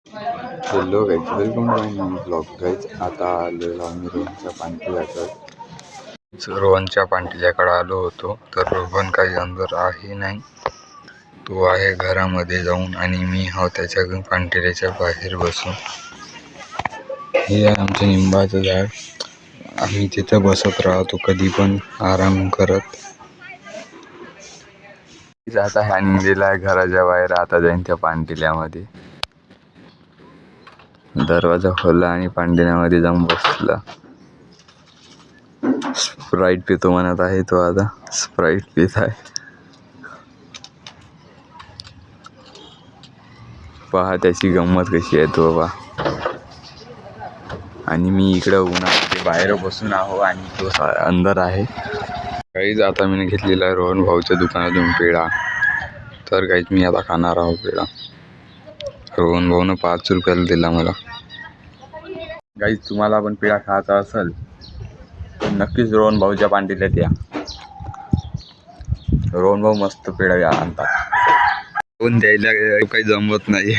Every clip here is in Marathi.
Hello guys, welcome to my new blog guys. आता आलेलो आम्ही रोहनच्या पांटिल्याकडे. रोहनच्या पांटिल्याकडे आलो होतो, तर रोहन काही अंदर आहे नाही, तो आहे घरामध्ये जाऊन आणि मी त्याच्या पांटिल्याच्या बाहेर बसून. हे आहे आमचं निंबाचं झाड, आम्ही तिथं बसत राहतो कधी पण आराम करत. आता हा निघलेला आहे घराच्या बाहेर, आता जाईन त्या पांटिल्यामध्ये. दरवाजा खोलला आणि पांटिल्यामध्ये जाऊन बसला. स्प्राईट पितो म्हणत आहे तो, आता स्प्राईट पित आहे. पहा त्याची गंमत कशी आहे तो बा. आणि मी इकडं उन्हामध्ये बाहेर बसून आहो आणि तो अंदर आहे. काहीच आता मी घेतलेला आहे रोहन भाऊच्या दुकानातून पेढा, तर काहीच मी आता खाणार आहो पेढा. रोहन भाऊनं 5 रुपयाला दिला मला. गाईज, तुम्हाला पण पेढा खायचा असेल तर नक्कीच रोहन भाऊच्या पांटिल्यात या. रोहन भाऊ मस्त पेढा आणतात. कोण द्यायला काही जमत नाही,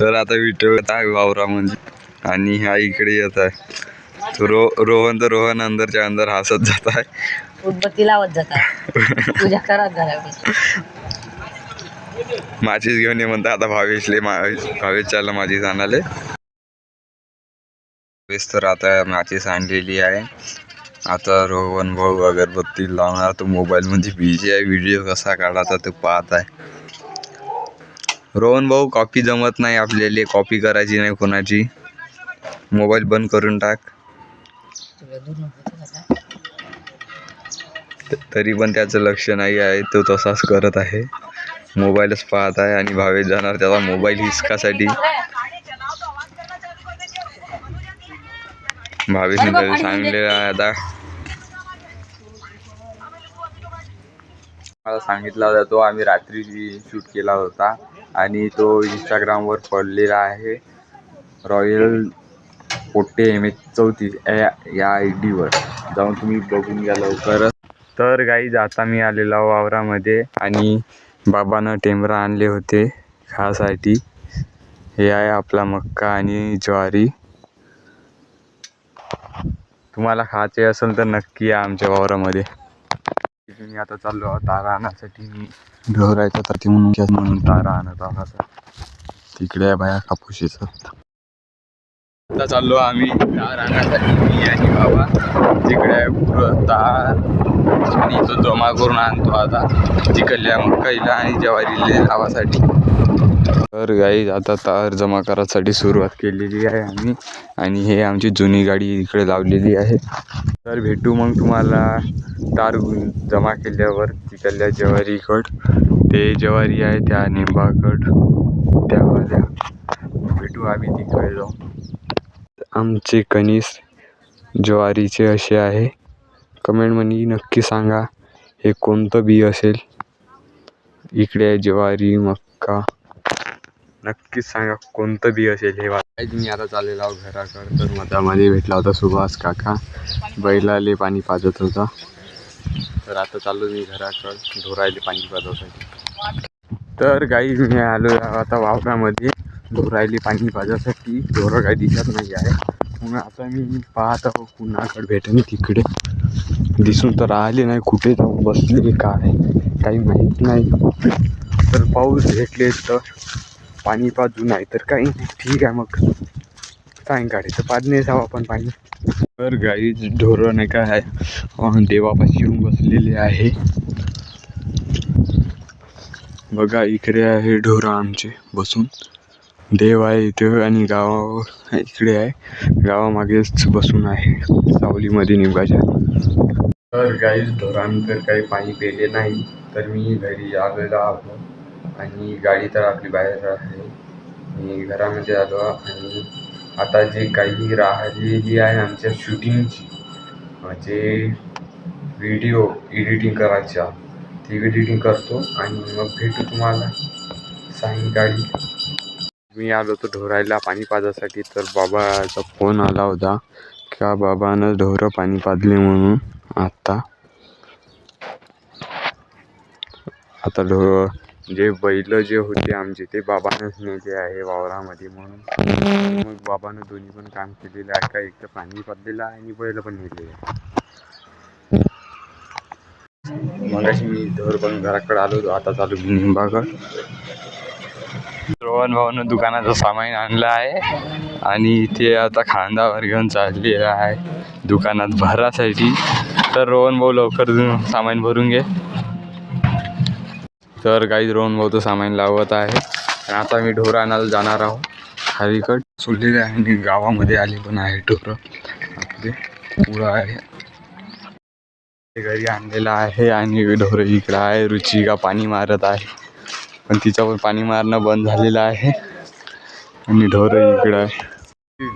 तर आता विठवत आहे वावरामध्ये आणि हा इकडे येत आहे. रोहन अंदरच्या अंदर हसत जात आहे, उदबत्ती लावत जात आहे, पूजा करत घरामध्ये. माचीस घेऊन ये म्हणता आता भावेश चालला माचीस आणाले. तर आता माचीस आणलेली आहे. आता रोहन भाऊ अगरबत्ती लावणार, तो मोबाईलमध्ये बिझी आहे. व्हिडिओ कसा काढायचा तो पाहत आहे. रोहन भाऊ, कॉपी जमत नाही आपल्याला, कॉपी करायची नाही कोणाची. मोबाईल बंद करून टाक. तरी पण त्याचं लक्ष नाही आहे, तो तसाच करत आहे, मोबाईलच पाहत आहे. आणि भावेश जाणार त्याचा मोबाईल हिसकासाठी. भावेशने त्याला सांगलेलं आहे, आता मला सांगितला होता तो, आम्ही रात्री शूट केला होता आणि तो इंस्टाग्रामवर पडलेला आहे. रॉयल पोट्टे MH34 या ID वर जाऊन तुम्ही बघून घ्या लवकरच. तर गाईज, आता मी आलेला वावरामध्ये आणि बाबानं टेंबरा आणले होते खासाठी. हे आहे आपला मक्का आणि ज्वारी. तुम्हाला खायचे असेल तर नक्की या आमच्या वावरामध्ये. मी आता चाललो आहोत तारा आणण्यासाठी. मी ढोरायचा तर म्हणून तारा आणत आहोत. तिकडे आहे बाया कापूस येतात. आता चाललो आम्ही तार आणण्यासाठी, मी आणि बाबा. तिकडे आहे पुरं तार आणि तो जमा करून आणतो आता तिकडल्या मक्काईला आणि ज्वारीला लावासाठी. तर गाईज, आता तार जमा करायसाठी सुरुवात केलेली आहे आम्ही. आणि हे आमची जुनी गाडी इकडे लावलेली आहे. तर भेटू मग तुम्हाला तार जमा केल्यावर तिकडल्या ज्वारीकड. ते ज्वारी आहे त्या निंबाकड, त्यावाल्या. भेटू आम्ही तिकडे जाऊन. आमचे कणीस ज्वारीचे असे आहे. कमेंटमध्ये नक्की सांगा हे कोणतं बी असेल. इकडे आहे ज्वारी, मक्का. नक्कीच सांगा कोणतं बी असेल हे. मी आता चाललेलो आहो घराकडे. तर मधामध्ये भेटला होता सुभाष काका, बैलाले पाणी पाजत होता. तर आता चाललो मी घराकडे ढोरायले पाणी पाजवसाठी. तर गाई, मी आलो आता वावरामध्ये ढोरायले पाणी पाजायसाठी. ढोरं काही दिसत नाही आहे, मग आता मी पाहत आहो कुणाकडे भेटेल. तिकडे दिसून तर राहिले नाही, कुठे जाऊन बसले काय काही माहीत नाही. तर पाऊस भेटले तर पाणी पाजू, नाही तर काही नाही. ठीक आहे, मग सायंकाळी तर पाजणे जाऊ आपण पाणी. तर गाईज, ढोरं नाही काय देवापाशी येऊन बसलेले आहे. बघा इकडे आहे ढोरं आमचे बसून. देव आहे इथे आणि गाव इकडे आहे, गावामागेच बसून आहे सावलीमध्ये निंबाच्या. तर गाईज, ढोरांतर काही पाणी पिले नाही, तर मी घरी आलेलो आहो आणि गाडी तर आपली बाहेर आहे. मी घरामध्ये आलो आणि आता जे काही राहिलेली आहे आमच्या शूटिंगची, म्हणजे व्हिडिओ एडिटिंग करायच्या, ती एडिटिंग करतो आणि मग भेटू तुम्हाला सायंकाळी. मी आलो तो ढोरायला पाणी पाजायसाठी. तर बाबाचा फोन आला होता का बाबानं ढोरं पाणी पाजले म्हणून. आता जे बैल जे होते आमचे ते बाबानंच नेले आहे वावरामध्ये, म्हणून मग बाबानं दोन्ही पण काम केलेलं आहे. का एक तर पाणी पाजलेलं आहे आणि बैल पण नेलेले आहे. मग मी ढोर पण घराकडे आलो होतो, आता चालू मी निंबागड. रोहन भाऊनं दुकानाचं सामान आणलं आहे आणि ते आता खांद्यावर घेऊन चाललेलं आहे दुकानात भरासाठी. तर रोहन भाऊ लवकर सामान भरून घे. तर काही रोहन भाऊ तो सामान लावत आहे. आणि आता मी ढोर आणायला जाणार आहोत खालीकड. सोडलेले आहे आणि गावामध्ये आले पण आहे ढोरं आपले पुढं आहे. घरी आणलेला आहे आणि ढोर इकडं आहे. रुचिका पाणी मारत आहे, पण तिच्यावर पाणी मारणं बंद झालेलं आहे आणि ढोर इकडं आहे.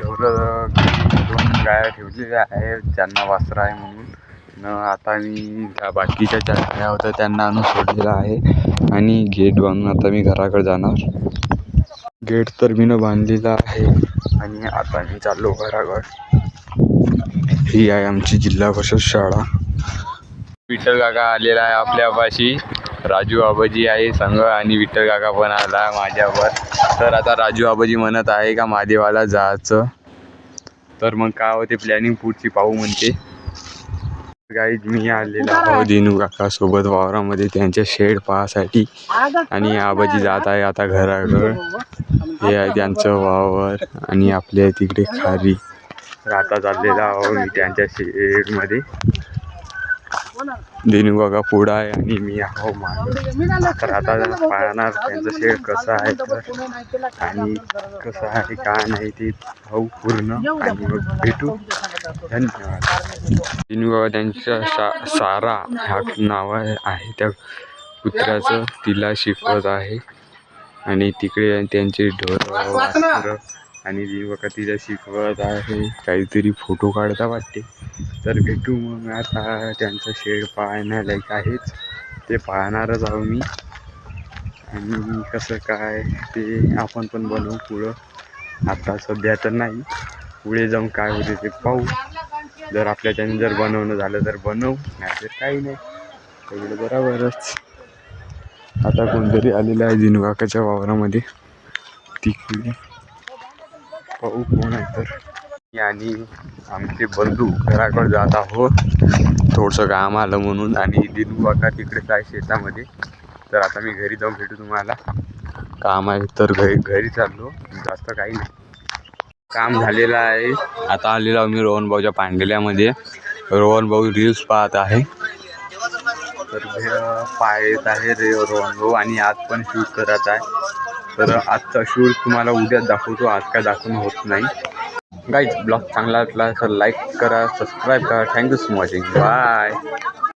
ढोर 2 गाया ठेवलेल्या आहे, त्यांना वासरा आहे म्हणून. आता मी बाकीच्या 4 गाया होत्या त्यांना आणून सोडलेलं आहे आणि गेट बांधून आता मी घराकडे जाणार. गेट तर मी बांधलेला आहे आणि आता मी चाललो घराकडे. ही आहे आमची जिल्हा परिषद शाळा. विठ्ठल काका आलेला आहे आपल्यापाशी. राजू आबाजी आहे संघ आणि विठ्ठल काका पण आला माझ्यावर. तर आता राजू आबाजी म्हणत आहे का महादेवाला जायचं. तर मग काय होते प्लॅनिंग पुढची पाहू म्हणते. गाईज मी आलेला आहो दिनू काका सोबत वावरामध्ये त्यांच्या शेड पाहासाठी आणि आबाजी जात आहे आता घराकडे. हे आहे त्यांचं वावर आणि आपल्या तिकडे खारी. तर आता चाललेला आहो मी त्यांच्या शेडमध्ये. दिनू काका पुढं आहे आणि मी आहो मागं. तर आता पाहणार त्यांचं शेड कसं आहे तर आणि कसं आहे का नाही ते पाहू पूर्ण आणि मग भेटू. धन्यवाद. दिनू काका त्यांच्या सारा ह्या नाव आहे त्या कुत्र्याचं, तिला शिकवत आहे आणि तिकडे त्यांचे ढोर आणि दिनू काका तिला शिकवत आहे. काहीतरी फोटो काढता वाटते. तर भेटू मग. आता त्यांचं शेड पाहण्यालायक आहेच, ते पाहणारच आहो मी. आणि कसं काय ते आपण पण बनवू पुढं. आता सध्या तर नाही, पुढे जाऊन काय होते ते पाहू. जर आपल्याच्याने जर बनवणं झालं तर बनवू, नाही तर काही नाही, सगळं बरोबरच. आता कोणतरी आलेलं आहे दिनू काकाच्या वावरामध्ये, तिकडे पाहू कोण आहे तर. आणि आमचे बंधू घराकडे जात आहोत, थोडंसं काम आलं म्हणून. आणि दिनू काका तिकडेच आहे शेतामध्ये. तर आता मी घरी जाऊन भेटू तुम्हाला. काम आहे तर घरी चाललो, जास्त काही नाही. काम झालेलं आहे. आता आलेलो मी रोहन भाऊच्या पांडेल्यामध्ये. रोहन भाऊ रील्स पाहत आहे. तर पाहत आहे रोहन भाऊ आणि आज पण शूट करत आहे. तर आजचा शूट तुम्हाला उद्या दाखवतो, आज काय दाखवणं होत नाही. गाईज ब्लॉग चांगला वाटला तर लाईक करा, सबस्क्राईब करा. Thank you for watching. बाय.